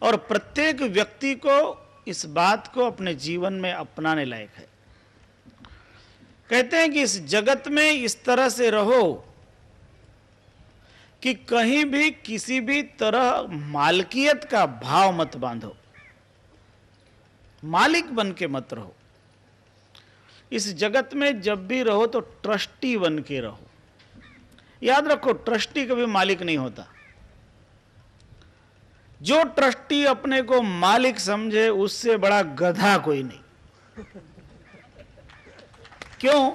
और प्रत्येक व्यक्ति को इस बात को अपने जीवन में अपनाने लायक है। कहते हैं कि इस जगत में इस तरह से रहो कि कहीं भी किसी भी तरह मालकियत का भाव मत बांधो, मालिक बन के मत रहो। इस जगत में जब भी रहो तो ट्रस्टी बन के रहो। याद रखो, ट्रस्टी कभी मालिक नहीं होता। जो ट्रस्टी अपने को मालिक समझे उससे बड़ा गधा कोई नहीं। क्यों?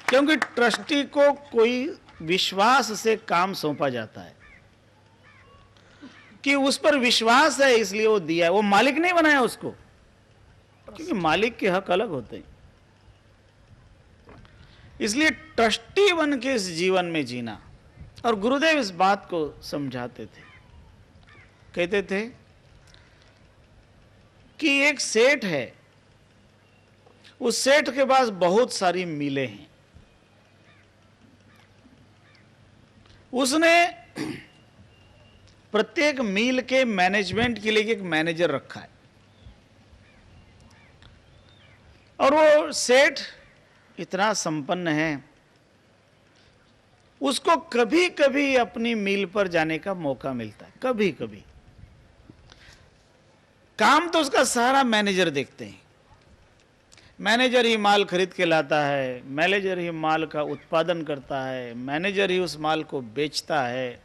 क्योंकि ट्रस्टी को कोई विश्वास से काम सौंपा जाता है कि उस पर विश्वास है इसलिए वो दिया है। वो मालिक नहीं बनाया उसको, क्योंकि मालिक के हक अलग होते हैं। इसलिए ट्रस्टी बन के इस जीवन में जीना। और गुरुदेव इस बात को समझाते थे, कहते थे कि एक सेठ है, उस सेठ के पास बहुत सारी मिलें हैं। उसने प्रत्येक मील के मैनेजमेंट के लिए एक मैनेजर रखा है। और वो सेठ इतना संपन्न है, उसको कभी कभी अपनी मील पर जाने का मौका मिलता है, कभी कभी। काम तो उसका सारा मैनेजर देखते हैं। मैनेजर ही माल खरीद के लाता है, मैनेजर ही माल का उत्पादन करता है, मैनेजर ही उस माल को बेचता है।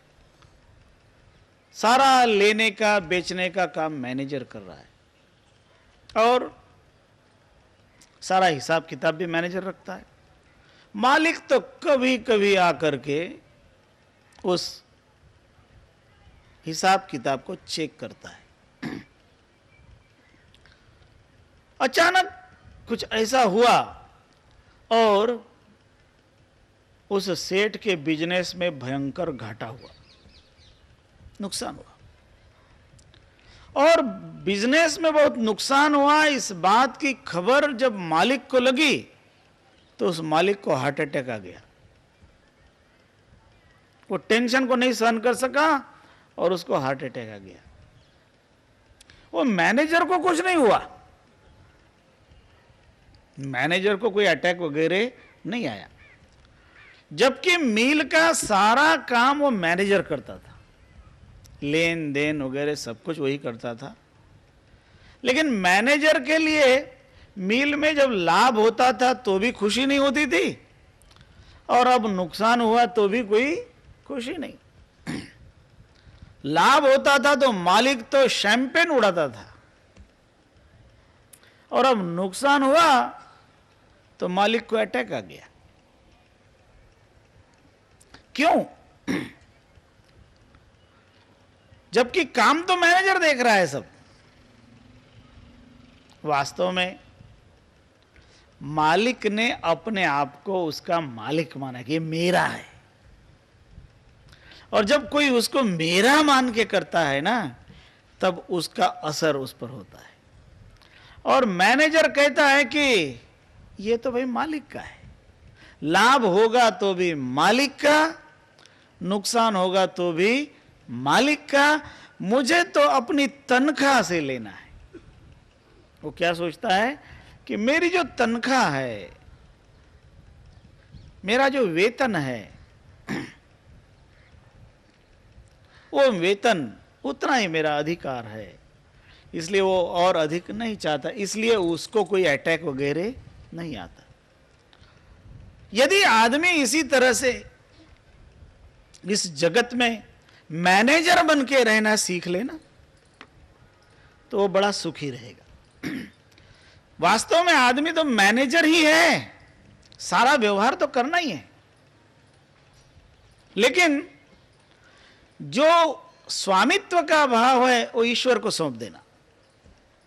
सारा लेने का बेचने का काम मैनेजर कर रहा है और सारा हिसाब किताब भी मैनेजर रखता है। मालिक तो कभी कभी आकर के उस हिसाब किताब को चेक करता है। अचानक कुछ ऐसा हुआ और उस सेठ के बिजनेस में भयंकर घाटा हुआ, नुकसान हुआ। और बिजनेस में बहुत नुकसान हुआ, इस बात की खबर जब मालिक को लगी तो उस मालिक को हार्ट अटैक आ गया। वो टेंशन को नहीं सहन कर सका और उसको हार्ट अटैक आ गया। वो मैनेजर को कुछ नहीं हुआ, मैनेजर को कोई अटैक वगैरह नहीं आया, जबकि मील का सारा काम वो मैनेजर करता था, लेन देन वगैरह सब कुछ वही करता था। लेकिन मैनेजर के लिए मील में जब लाभ होता था तो भी खुशी नहीं होती थी, और अब नुकसान हुआ तो भी कोई खुशी नहीं। लाभ होता था तो मालिक तो शैंपेन उड़ाता था, और अब नुकसान हुआ तो मालिक को अटैक आ गया। क्यों? जबकि काम तो मैनेजर देख रहा है सब। वास्तव में मालिक ने अपने आप को उसका मालिक माना कि ये मेरा है। और जब कोई उसको मेरा मान के करता है ना, तब उसका असर उस पर होता है। और मैनेजर कहता है कि ये तो भाई मालिक का है, लाभ होगा तो भी मालिक का, नुकसान होगा तो भी मालिक का, मुझे तो अपनी तनख्वाह से लेना है। वो क्या सोचता है कि मेरी जो तनख्वाह है, मेरा जो वेतन है, वो वेतन उतना ही मेरा अधिकार है, इसलिए वो और अधिक नहीं चाहता, इसलिए उसको कोई अटैक वगैरह नहीं आता। यदि आदमी इसी तरह से इस जगत में मैनेजर बन के रहना सीख लेना तो वो बड़ा सुखी रहेगा। वास्तव में आदमी तो मैनेजर ही है, सारा व्यवहार तो करना ही है, लेकिन जो स्वामित्व का भाव है वो ईश्वर को सौंप देना,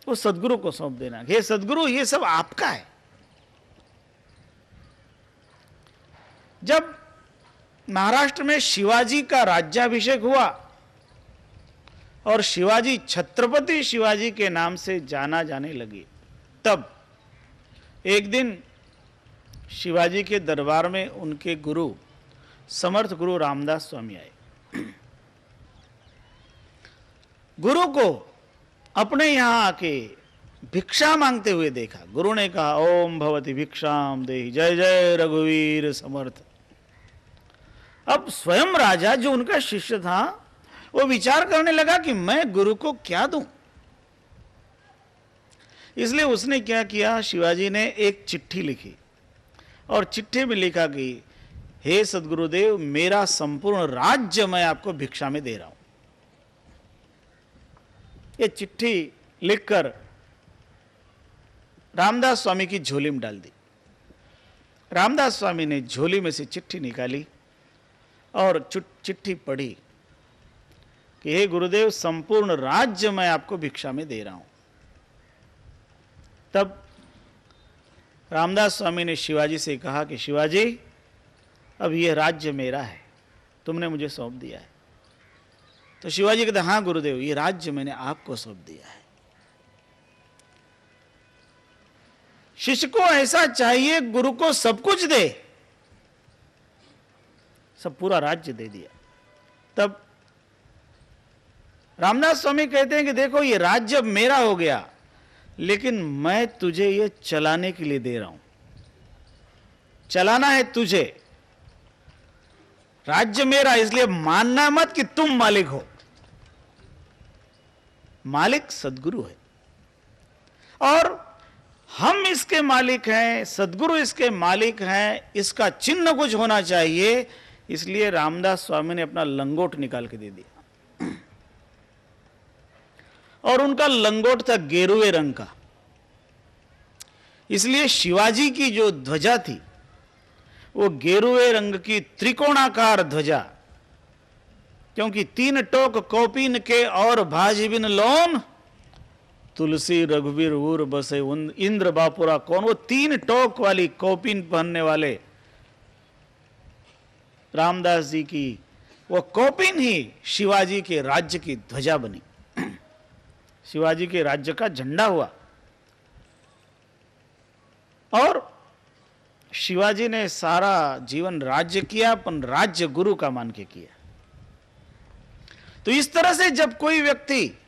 वो सदगुरु को सौंप देना। हे सदगुरु, ये सब आपका है। जब महाराष्ट्र में शिवाजी का राज्याभिषेक हुआ और शिवाजी छत्रपति शिवाजी के नाम से जाना जाने लगे, तब एक दिन शिवाजी के दरबार में उनके गुरु समर्थ गुरु रामदास स्वामी आए। गुरु को अपने यहां आके भिक्षा मांगते हुए देखा। गुरु ने कहा ओम भवति भिक्षाम देहि, जय जय रघुवीर समर्थ। अब स्वयं राजा जो उनका शिष्य था वो विचार करने लगा कि मैं गुरु को क्या दूं। इसलिए उसने क्या किया, शिवाजी ने एक चिट्ठी लिखी और चिट्ठी में लिखा कि हे सदगुरुदेव, मेरा संपूर्ण राज्य मैं आपको भिक्षा में दे रहा हूं। ये चिट्ठी लिखकर रामदास स्वामी की झोली में डाल दी। रामदास स्वामी ने झोली में से चिट्ठी निकाली और चिट्ठी पढ़ी कि हे गुरुदेव, संपूर्ण राज्य मैं आपको भिक्षा में दे रहा हूं। तब रामदास स्वामी ने शिवाजी से कहा कि शिवाजी, अब यह राज्य मेरा है, तुमने मुझे सौंप दिया है। तो शिवाजी कहते हाँ गुरुदेव, ये राज्य मैंने आपको सौंप दिया है। शिष्य को ऐसा चाहिए, गुरु को सब कुछ दे, सब पूरा राज्य दे दिया। तब रामदास स्वामी कहते हैं कि देखो ये राज्य अब मेरा हो गया, लेकिन मैं तुझे ये चलाने के लिए दे रहा हूं। चलाना है तुझे, राज्य मेरा, इसलिए मानना मत कि तुम मालिक हो। मालिक सद्गुरु है और हम इसके मालिक हैं, सद्गुरु इसके मालिक हैं, इसका चिन्ह कुछ होना चाहिए। इसलिए रामदास स्वामी ने अपना लंगोट निकाल के दे दिया और उनका लंगोट था गेरुए रंग का। इसलिए शिवाजी की जो ध्वजा थी वो गेरुए रंग की त्रिकोणाकार ध्वजा, क्योंकि 3 टोक कौपीन के और भाजी बिन लोन, तुलसी रघुवीर उर बसे इंद्र बापुरा कौन। वो 3 टोक वाली कौपीन पहनने वाले रामदास जी की वो कौपीन ही शिवाजी के राज्य की ध्वजा बनी, शिवाजी के राज्य का झंडा हुआ। और शिवाजी ने सारा जीवन राज्य किया, पर राज्य गुरु का मान के किया। तो इस तरह से जब कोई व्यक्ति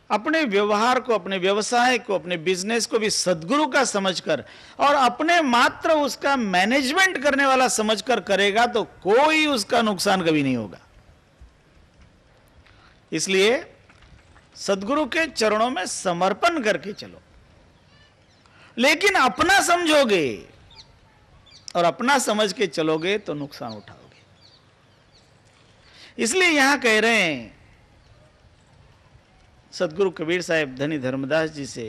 अपने व्यवहार को, अपने व्यवसाय को, अपने बिजनेस को भी सद्गुरु का समझकर और अपने मात्र उसका मैनेजमेंट करने वाला समझकर करेगा तो कोई उसका नुकसान कभी नहीं होगा। इसलिए सद्गुरु के चरणों में समर्पण करके चलो, लेकिन अपना समझोगे और अपना समझ के चलोगे तो नुकसान उठाओगे। इसलिए यहां कह रहे हैं सदगुरु कबीर साहब धनी धर्मदास जी से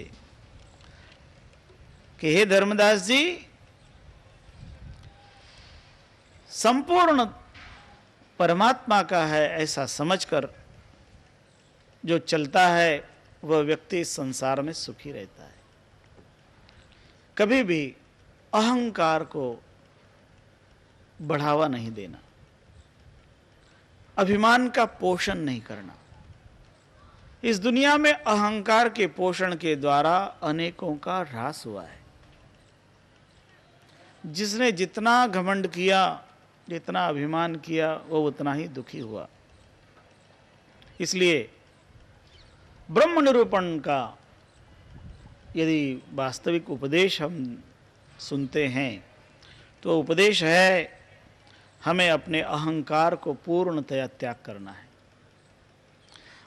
कि हे धर्मदास जी, संपूर्ण परमात्मा का है ऐसा समझकर जो चलता है वह व्यक्ति संसार में सुखी रहता है। कभी भी अहंकार को बढ़ावा नहीं देना, अभिमान का पोषण नहीं करना। इस दुनिया में अहंकार के पोषण के द्वारा अनेकों का ह्रास हुआ है। जिसने जितना घमंड किया, जितना अभिमान किया, वो उतना ही दुखी हुआ। इसलिए ब्रह्म निरूपण का यदि वास्तविक उपदेश हम सुनते हैं तो उपदेश है हमें अपने अहंकार को पूर्णतया त्याग करना है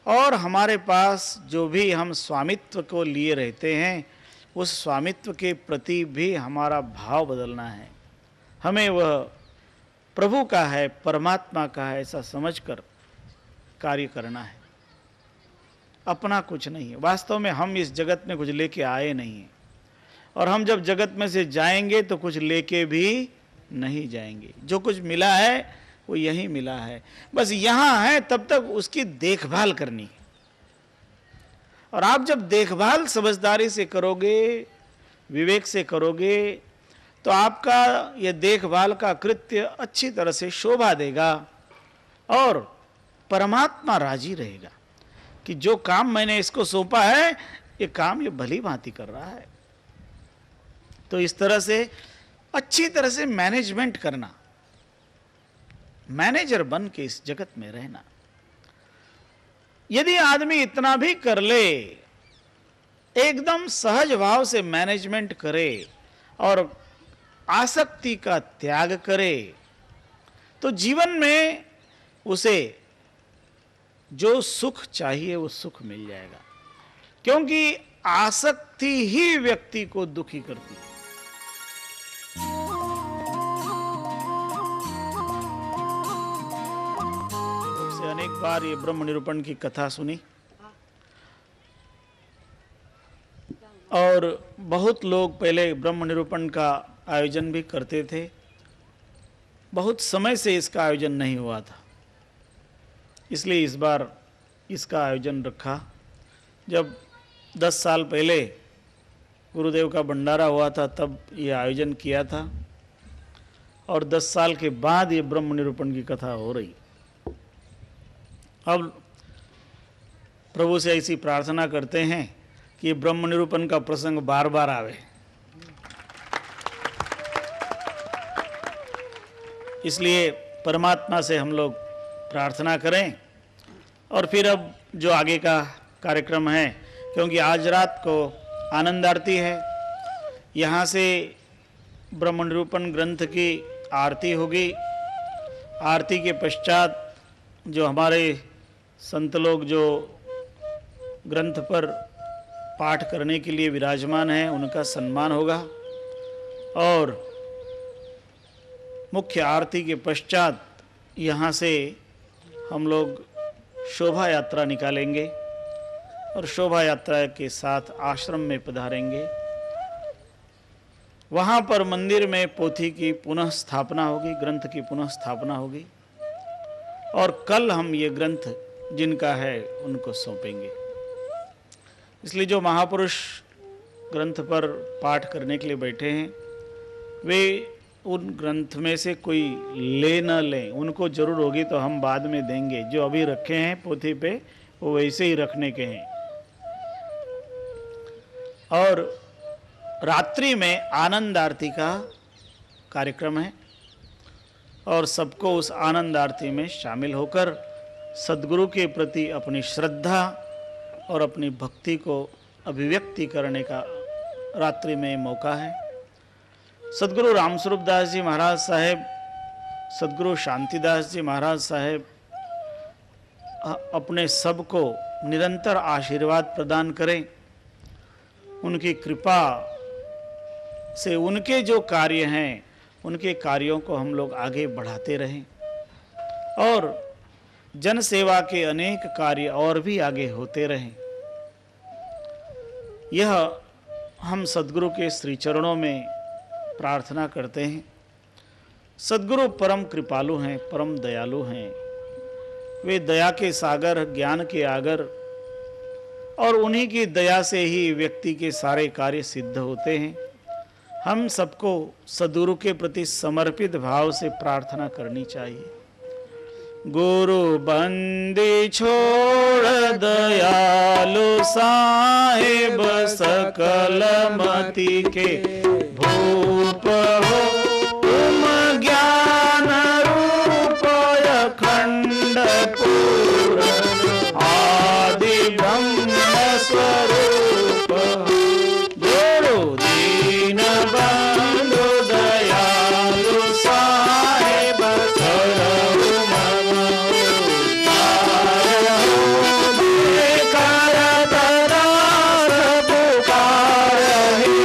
और हमारे पास जो भी हम स्वामित्व को लिए रहते हैं उस स्वामित्व के प्रति भी हमारा भाव बदलना है। हमें वह प्रभु का है, परमात्मा का है ऐसा समझकर कार्य करना है, अपना कुछ नहीं है। वास्तव में हम इस जगत में कुछ लेके आए नहीं हैं और हम जब जगत में से जाएंगे तो कुछ लेके भी नहीं जाएंगे। जो कुछ मिला है वो यहीं मिला है, बस यहाँ है तब तक उसकी देखभाल करनी है। और आप जब देखभाल समझदारी से करोगे, विवेक से करोगे, तो आपका यह देखभाल का कृत्य अच्छी तरह से शोभा देगा और परमात्मा राजी रहेगा कि जो काम मैंने इसको सौंपा है ये काम ये भली भांति कर रहा है। तो इस तरह से अच्छी तरह से मैनेजमेंट करना, मैनेजर बन के इस जगत में रहना, यदि आदमी इतना भी कर ले, एकदम सहज भाव से मैनेजमेंट करे और आसक्ति का त्याग करे, तो जीवन में उसे जो सुख चाहिए वो सुख मिल जाएगा। क्योंकि आसक्ति ही व्यक्ति को दुखी करती है। उससे अनेक बार ये ब्रह्म निरूपण की कथा सुनी और बहुत लोग पहले ब्रह्म निरूपण का आयोजन भी करते थे। बहुत समय से इसका आयोजन नहीं हुआ था, इसलिए इस बार इसका आयोजन रखा। जब 10 साल पहले गुरुदेव का भंडारा हुआ था तब ये आयोजन किया था और 10 साल के बाद ये ब्रह्म निरूपण की कथा हो रही। अब प्रभु से ऐसी प्रार्थना करते हैं कि ये ब्रह्म निरूपण का प्रसंग बार बार आवे। इसलिए परमात्मा से हम लोग प्रार्थना करें। और फिर अब जो आगे का कार्यक्रम है, क्योंकि आज रात को आनंद आरती है, यहाँ से ब्रह्म निरूपण ग्रंथ की आरती होगी। आरती के पश्चात जो हमारे संत लोग जो ग्रंथ पर पाठ करने के लिए विराजमान हैं उनका सम्मान होगा और मुख्य आरती के पश्चात यहाँ से हम लोग शोभा यात्रा निकालेंगे और शोभा यात्रा के साथ आश्रम में पधारेंगे। वहाँ पर मंदिर में पोथी की पुनः स्थापना होगी, ग्रंथ की पुनः स्थापना होगी और कल हम ये ग्रंथ जिनका है उनको सौंपेंगे। इसलिए जो महापुरुष ग्रंथ पर पाठ करने के लिए बैठे हैं वे उन ग्रंथ में से कोई ले न लें, उनको जरूर होगी तो हम बाद में देंगे। जो अभी रखे हैं पोथी पे वो वैसे ही रखने के हैं। और रात्रि में आनंद आरती का कार्यक्रम है और सबको उस आनंद आरती में शामिल होकर सद्गुरु के प्रति अपनी श्रद्धा और अपनी भक्ति को अभिव्यक्ति करने का रात्रि में मौका है। सद्गुरु रामस्वरूप दास जी महाराज साहेब, सद्गुरु शांतिदास जी महाराज साहेब अपने सबको निरंतर आशीर्वाद प्रदान करें। उनकी कृपा से उनके जो कार्य हैं उनके कार्यों को हम लोग आगे बढ़ाते रहें और जन सेवा के अनेक कार्य और भी आगे होते रहें। यह हम सद्गुरु के श्री चरणों में प्रार्थना करते हैं। सद्गुरु परम कृपालु हैं, परम दयालु हैं। वे दया के सागर, ज्ञान के आगर और उन्हीं की दया से ही व्यक्ति के सारे कार्य सिद्ध होते हैं। हम सबको सद्गुरु के प्रति समर्पित भाव से प्रार्थना करनी चाहिए। गुरु बंदी छोड़ दयालु साहेब, सकल मति के भूप हो तुम, ज्ञान रूप अखंड पूर्ण आदि ब्रह्म स्वरूप। गुरु दीन बंधु दयालु साहेब, करहु मम उद्धार। कर दरार पुकारहि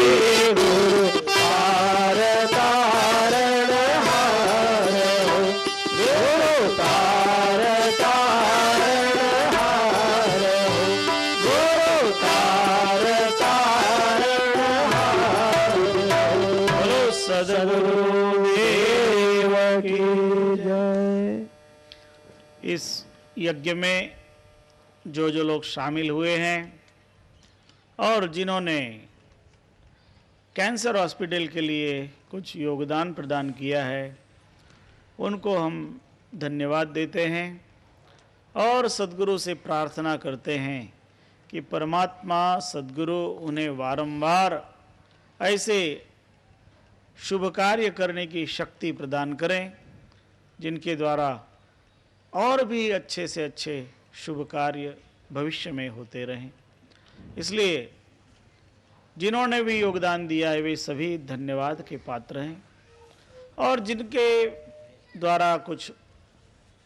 गुरु, तार तारण हारहु। गुरु तार तारण हारहु। गुरु तार तारण हारहु। बोलो सद्गुरु देव की जय। इस यज्ञ में जो जो लोग शामिल हुए हैं और जिन्होंने कैंसर हॉस्पिटल के लिए कुछ योगदान प्रदान किया है उनको हम धन्यवाद देते हैं और सद्गुरु से प्रार्थना करते हैं कि परमात्मा सद्गुरु उन्हें वारंबार ऐसे शुभ कार्य करने की शक्ति प्रदान करें जिनके द्वारा और भी अच्छे से अच्छे शुभ कार्य भविष्य में होते रहें। इसलिए जिन्होंने भी योगदान दिया है वे सभी धन्यवाद के पात्र हैं, और जिनके द्वारा कुछ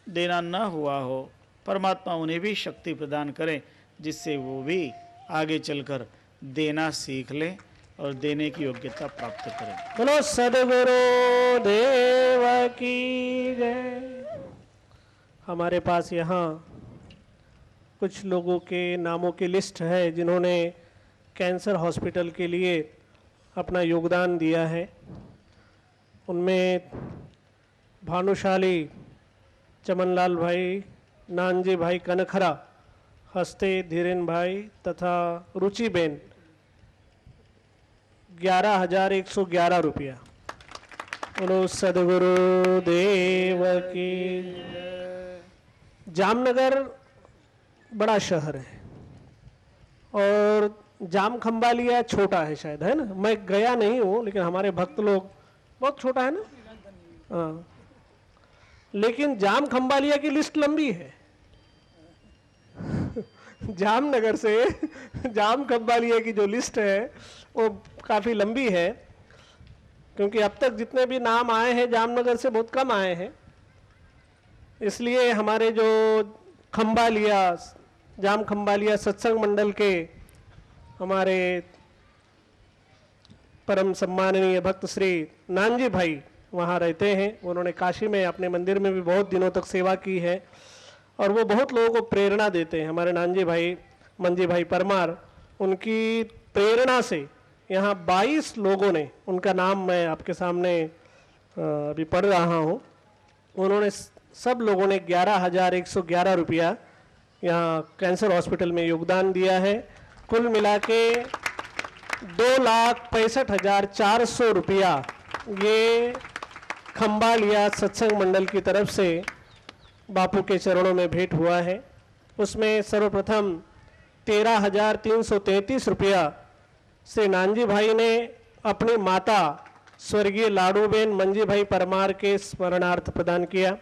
देना न हुआ हो, परमात्मा उन्हें भी शक्ति प्रदान करें जिससे वो भी आगे चलकर देना सीख लें और देने की योग्यता प्राप्त करें। बोलो सद्गुरु देव की जय। हमारे पास यहाँ कुछ लोगों के नामों की लिस्ट है जिन्होंने कैंसर हॉस्पिटल के लिए अपना योगदान दिया है। उनमें भानुशाली चमनलाल भाई, नानजी भाई कनखरा, हस्ते धीरेन भाई तथा रुचिबेन 11,111 रुपया। बोलो सद्गुरु देव की। जामनगर बड़ा शहर है और जाम खंबालिया छोटा है शायद, है ना? मैं गया नहीं हूँ लेकिन हमारे भक्त लोग, बहुत छोटा है ना? हाँ, लेकिन जाम खंबालिया की लिस्ट लंबी है। जामनगर से जाम खंबालिया की जो लिस्ट है वो काफ़ी लंबी है, क्योंकि अब तक जितने भी नाम आए हैं जामनगर से बहुत कम आए हैं। इसलिए हमारे जो खंबालिया, जाम खंबालिया सत्संग मंडल के हमारे परम सम्माननीय भक्त श्री नानजी भाई वहाँ रहते हैं। उन्होंने काशी में अपने मंदिर में भी बहुत दिनों तक सेवा की है और वो बहुत लोगों को प्रेरणा देते हैं। हमारे नानजी भाई मंजी भाई परमार, उनकी प्रेरणा से यहाँ 22 लोगों ने, उनका नाम मैं आपके सामने अभी पढ़ रहा हूँ, उन्होंने सब लोगों ने 11,111 रुपया यहाँ कैंसर हॉस्पिटल में योगदान दिया है। कुल मिला के 2,65,400 रुपया ये खंबालिया सत्संग मंडल की तरफ से बापू के चरणों में भेंट हुआ है। उसमें सर्वप्रथम 13,333 रुपया श्री नानजी भाई ने अपनी माता स्वर्गीय लाडूबेन मंजी भाई परमार के स्मरणार्थ प्रदान किया।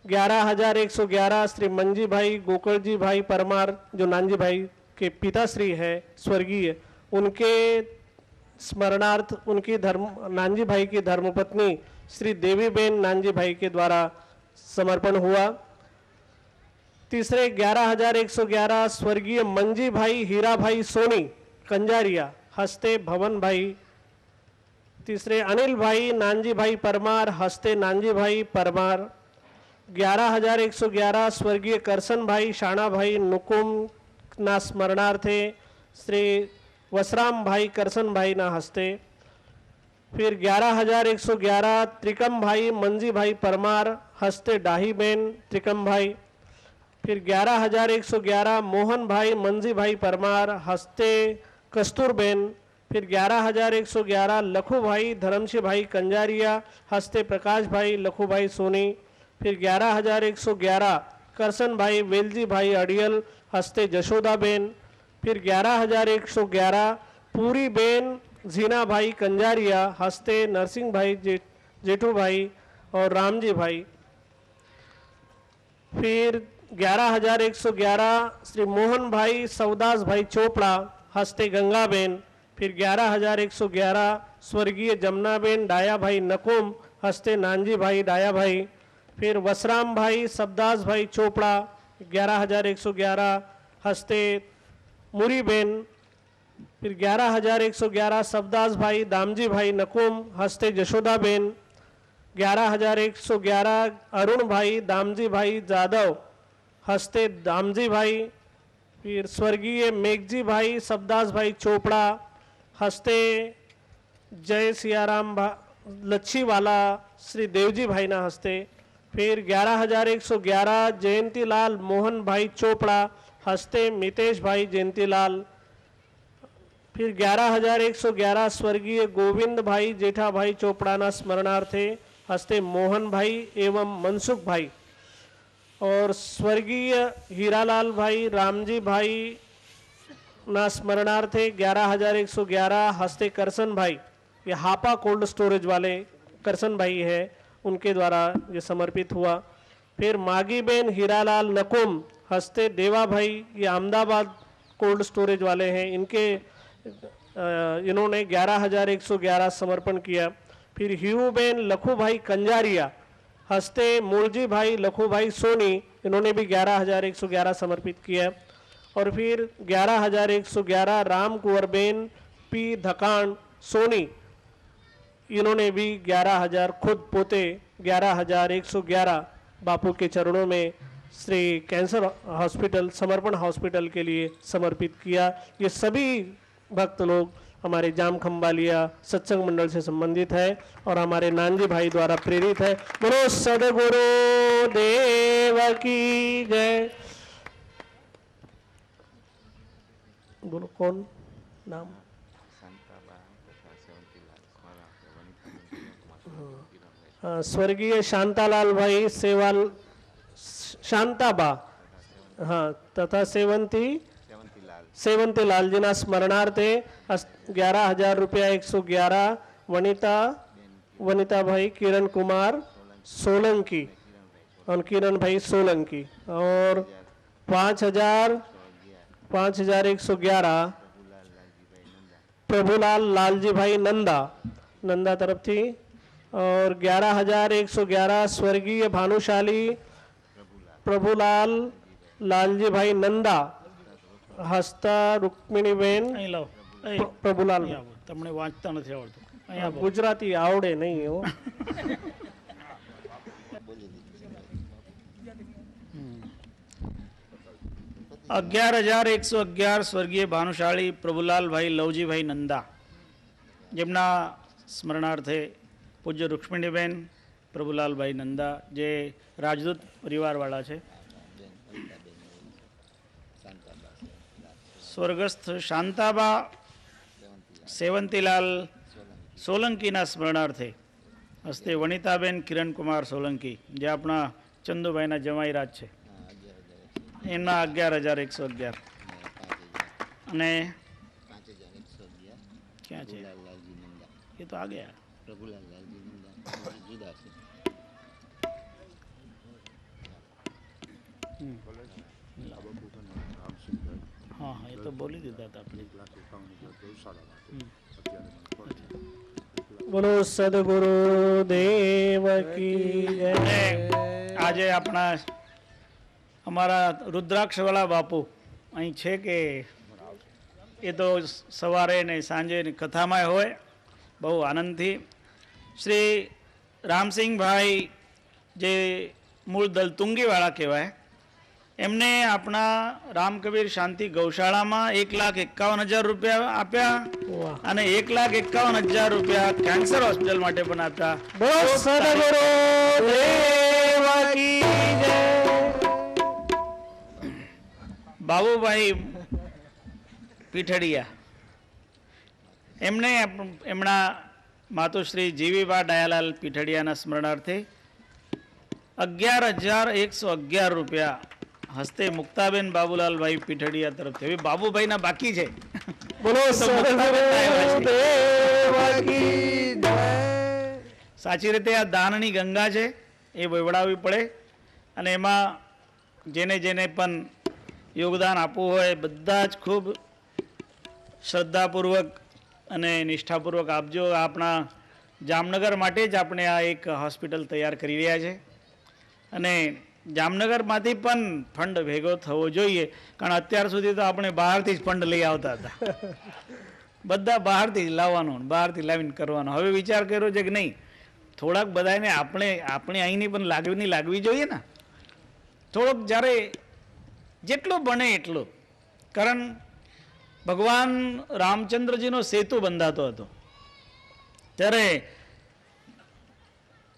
11,111 श्री मंजी भाई गोकलजी भाई परमार, जो नानजी भाई के पिताश्री है स्वर्गीय, उनके स्मरणार्थ उनकी नानजी भाई की धर्मपत्नी श्री देवीबेन नानजी भाई के द्वारा समर्पण हुआ। तीसरे 11,111 स्वर्गीय मंजी भाई हीरा भाई सोनी कंजारिया, हस्ते भवन भाई। तीसरे अनिल भाई नानजी भाई परमार, हस्ते नानजी भाई परमार। 11,111 स्वर्गीय करसन भाई शाणा भाई नुकुम ना स्मरणार्थे श्री वसराम भाई करसन भाई ना हस्ते। फिर 11,111 त्रिकम भाई मंजी भाई परमार, हस्ते डाही बेन त्रिकम भाई। फिर 11,111 मोहन भाई मंजी भाई परमार, हस्ते कस्तूरबेन। फिर 11,111 लखू भाई धर्मशी भाई कंजारिया, हस्ते प्रकाश भाई लखू भाई सोनी। फिर 11,111 करसन भाई वेलजी भाई अडियल, हस्ते जशोदा बेन। फिर 11,111 पूरी बेन जीना भाई कंजारिया, हस्ते नरसिंह भाई जेठू भाई और रामजी भाई। फिर 11,111 श्री मोहन भाई सवदास भाई चोपड़ा, हस्ते गंगाबेन। फिर 11,111 स्वर्गीय जमुनाबेन डाया भाई नकुम, हस्ते नानजी भाई डाया भाई। फिर वसराम भाई सबदास भाई चोपड़ा 11,111, हस्ते मुरीबेन। फिर 11,111 सबदास भाई दामजी भाई नकुम, हस्ते जशोदाबेन। 11,111 अरुण भाई दामजी भाई जादव, हस्ते दामजी भाई। फिर स्वर्गीय मेघजी भाई सबदास भाई चोपड़ा, हस्ते जय सियाराम लच्छी वाला श्री देवजी भाई ना हस्ते। फिर 11,111 जयंतीलाल मोहन भाई चोपड़ा, हस्ते मितेश भाई जयंतीलाल। फिर 11,111 स्वर्गीय गोविंद भाई जेठा भाई चोपड़ा ना स्मरणार्थे, हस्ते मोहन भाई एवं मनसुख भाई। और स्वर्गीय हीरालाल भाई रामजी भाई ना स्मरणार्थे 11,111, हस्ते करसन भाई, ये हापा कोल्ड स्टोरेज वाले करसन भाई है, उनके द्वारा ये समर्पित हुआ। फिर मागी बेन हीरालाल नकुम, हस्ते देवा भाई, ये अहमदाबाद कोल्ड स्टोरेज वाले हैं, इन्होंने 11,111 समर्पण किया। फिर ह्यूबेन लखूभाई कंजारिया, हस्ते मूलजी भाई लखूभाई सोनी, इन्होंने भी 11,111 समर्पित किया। और फिर 11,111 राम कुंवरबेन पी धकान सोनी, इन्होंने भी 11,000 खुद पोते 11,111 बापू के चरणों में श्री कैंसर हॉस्पिटल, समर्पण हॉस्पिटल के लिए समर्पित किया। ये सभी भक्त लोग हमारे जाम खंबालिया सत्संग मंडल से संबंधित है और हमारे नानजी भाई द्वारा प्रेरित है। बोलो सदगुरु देव की जय। बोलो कौन नाम? स्वर्गीय शांतालाल भाई सेवाल शांताबा, हाँ, तथा सेवंती लाल जी ना स्मरणार्थे 11,000 रुपया 111 वनिता भाई किरण कुमार सोलंकी और किरण भाई सोलंकी, और 5,111 प्रभुलाल लालजी भाई नंदा तरफ थी, और 11,111 स्वर्गीय भानुशाली प्रभुलाल लालजी भाई नंदा, हस्ता रुक्मिणीबेन प्रभुलाल। તમને વાંચતા નથી આવડતું, ગુજરાતી આવડે નહીં હો। 11,111 સ્વર્ગીય ભાનુશાળી પ્રભુલાલભાઈ લવજીભાઈ નંદા, જેમના સ્મરણાર્થે પૂજ્ય રૂક્ષ્મિણીબેન પ્રભુલાલભાઈ નંદા, જે રાજદૂત પરિવારવાળા છે, સ્વર્ગસ્થ શાંતાબા સેવંતીલાલ સોલંકીના સ્મરણાર્થે હસ્તે વનિતાબેન કિરણકુમાર સોલંકી, જે આપણા ચંદુભાઈના જમાઈરાજ છે, એમના 11,111 અને ક્યાં છે એ તો આ ગયા हाँ हाँ, ये तो बोल ही देता था अपने। बोलो सदगुरु देव की जय। આજે આપણા અમારા રુદ્રાક્ષવાળા બાપુ અહીં છે કે એ તો સવારે ને સાંજે ને કથામાં હોય, બહુ આનંદથી શ્રી રામસિંહભાઈ, જે મૂળ દલતુંગીવાળા કહેવાય, એમને આપણા રામકબીર શાંતિ ગૌશાળામાં 1,51,000 રૂપિયા આપ્યા અને 1,51,000 રૂપિયા કેન્સર હોસ્પિટલ માટે પણ આપ્યા। બોલો સદગુરુ દેવ કી જય। બાબુભાઈ પીઠડિયા, એમણે એમના માતુશ્રી જીવીબા ડાયાલાલ પીઠડિયાના સ્મરણાર્થે 11,111 રૂપિયા હસ્તે મુક્તાબેન બાબુલાલભાઈ પીઠડિયા તરફથી। હવે બાબુભાઈના બાકી છે। બોલો સદગુરુ દેવ કી જય। સાચી રીતે આ દાનની ગંગા છે, એ વવડાવવી પડે અને એમાં જેને જેને પણ યોગદાન આપવું હોય બધા જ ખૂબ શ્રદ્ધાપૂર્વક અને નિષ્ઠાપૂર્વક આપજો। આપણા જામનગર માટે જ આપણે આ એક હોસ્પિટલ તૈયાર કરી રહ્યા છે અને જામનગરમાંથી પણ ફંડ ભેગો થવો જોઈએ, કારણ અત્યાર સુધી તો આપણે બહારથી જ ફંડ લઈ આવતા હતા, બધા બહારથી જ લાવવાનું, બહારથી લાવીને કરવાનું। હવે વિચાર કર્યો છે કે નહીં, થોડાક બધાને આપણે અહીંની પણ લાગવી જોઈએ ને, થોડોક જ્યારે જેટલું બને એટલું, કારણ ભગવાન રામચંદ્રજીનો સેતુ બંધાતો હતો ત્યારે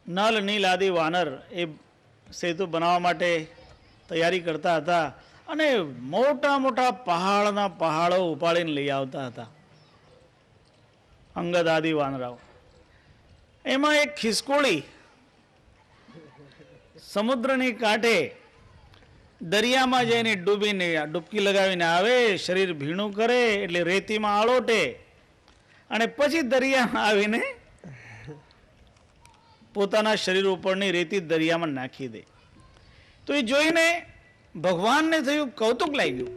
નલ નીલ આદિ વાનર એ સેતુ બનાવવા માટે તૈયારી કરતા હતા અને મોટા મોટા પહાડો ઉપાડીને લઈ આવતા હતા અંગદ આદિ વાનરાઓ। એમાં એક ખિસકોલી સમુદ્રની કાંઠે દરિયામાં જઈને ડૂબકી લગાવીને આવે, શરીર ભીણું કરે એટલે રેતીમાં આળોટે અને પછી દરિયામાં આવીને પોતાના શરીર ઉપરની રેતી દરિયામાં નાખી દે। તો એ જોઈને ભગવાનને થયું કૌતુક લાગ્યું,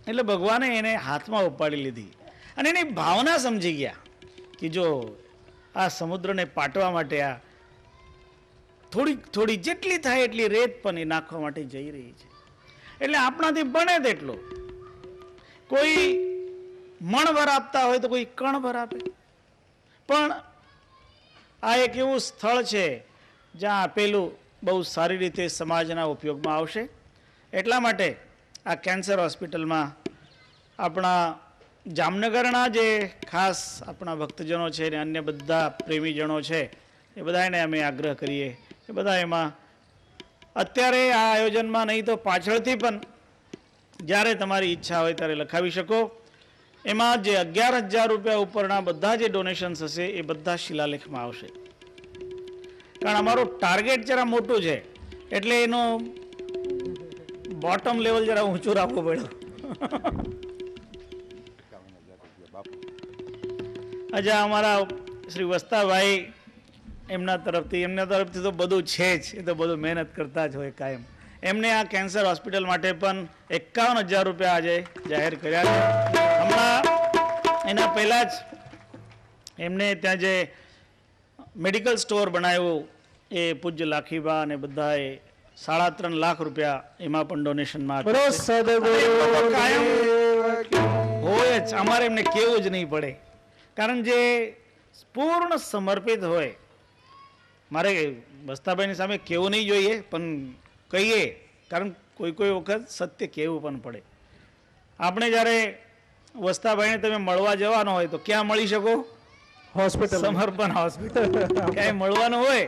એટલે ભગવાને એને હાથમાં ઉપાડી લીધી અને એની ભાવના સમજી ગયા કે જો આ સમુદ્રને પાટવા માટે આ થોડી થોડી જેટલી થાય એટલી રેત પણ એ નાખવા માટે જઈ રહી છે. એટલે આપણાથી બને તેટલો, કોઈ મણભર આપતા હોય તો કોઈ કણભર આપે. પણ આ એક એવું સ્થળ છે જ્યાં આપેલું બહુ સારી રીતે સમાજના ઉપયોગમાં આવશે. એટલા માટે આ કેન્સર હોસ્પિટલમાં આપણા જામનગરના જે ખાસ આપણા ભક્તજનો છે ને અન્ય બધા પ્રેમીજનો છે એ બધાને અમે આગ્રહ કરીએ કે બધા એમાં અત્યારે આ આયોજનમાં નહીં તો પાછળથી પણ જ્યારે તમારી ઈચ્છા હોય ત્યારે લખાવી શકો. એમાં જે 11,000 રૂપિયા ઉપરના બધા જે ડોનેશન્સ હશે એ બધા શિલાલેખમાં આવશે. કારણ અમારું ટાર્ગેટ જરા મોટું છે એટલે એનો બોટમ લેવલ જરા ઊંચું રાખવું પડ્યું. અચ્છા, અમારા શ્રી વસ્તાભાઈ એમના તરફથી તો બધું છે જ, એ તો બધું મહેનત કરતા જ હોય કાયમ. એમને આ કેન્સર હોસ્પિટલ માટે પણ 51,000 રૂપિયા આજે જાહેર કર્યા છે. હમણાં એના પહેલાં જ એમને ત્યાં જે મેડિકલ સ્ટોર બનાવ્યું એ પૂજ્ય લાખીબા અને બધાએ 3.5 લાખ રૂપિયા એમાં પણ ડોનેશનમાં કાયમ હોય જ. અમારે એમને કેવું જ નહીં પડે, કારણ જે પૂર્ણ સમર્પિત હોય. મારે વસ્તાભાઈની સામે કહેવું નહીં જોઈએ પણ કહીએ, કારણ કોઈ વખત સત્ય કહેવું પણ પડે. આપણે જ્યારે વસ્તાભાઈને તમે મળવા જવાનો હોય તો ક્યાં મળી શકો? હોસ્પિટલ, સમર્પણ હોસ્પિટલ. ક્યાંય મળવાનું હોય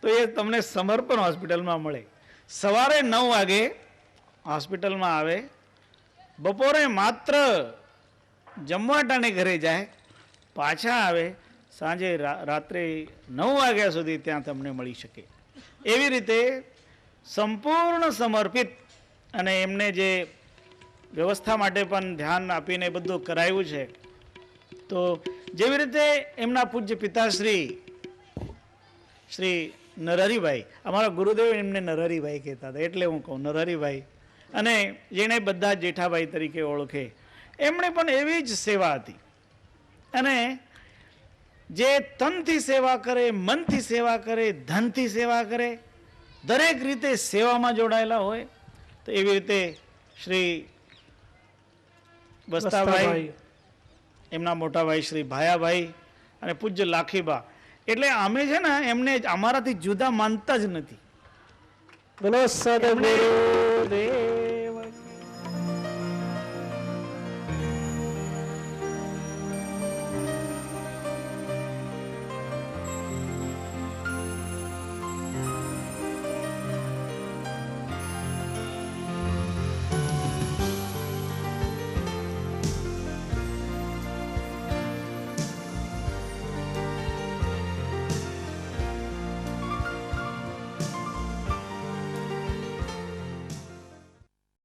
તો એ તમને સમર્પણ હોસ્પિટલમાં મળે. સવારે 9 વાગે હોસ્પિટલમાં આવે, બપોરે માત્ર જમવા ટાણે ઘરે જાય, પાછા આવે, સાંજે રાત્રે 9 વાગ્યા સુધી ત્યાં તમને મળી શકે. એવી રીતે સંપૂર્ણ સમર્પિત, અને એમને જે વ્યવસ્થા માટે પણ ધ્યાન આપીને બધું કરાવ્યું છે. તો જેવી રીતે એમના પૂજ્ય પિતાશ્રી શ્રી નરહરિભાઈ, અમારા ગુરુદેવ એમને નરહરિભાઈ કહેતા હતા એટલે હું કહું નરહરિભાઈ, અને જેને બધા જેઠાભાઈ તરીકે ઓળખે, એમણે પણ એવી જ સેવા હતી. અને જે તનથી સેવા કરે, મનથી સેવા કરે, ધનથી સેવા કરે, દરેક રીતે સેવામાં જોડાયેલા હોય. તો એવી રીતે શ્રી વસ્તાભાઈ, એમના મોટાભાઈ શ્રી ભાયાભાઈ અને પૂજ્ય લાખીબા, એટલે અમે છે ને એમને અમારાથી જુદા માનતા જ નથી. બોલો સદગુરુ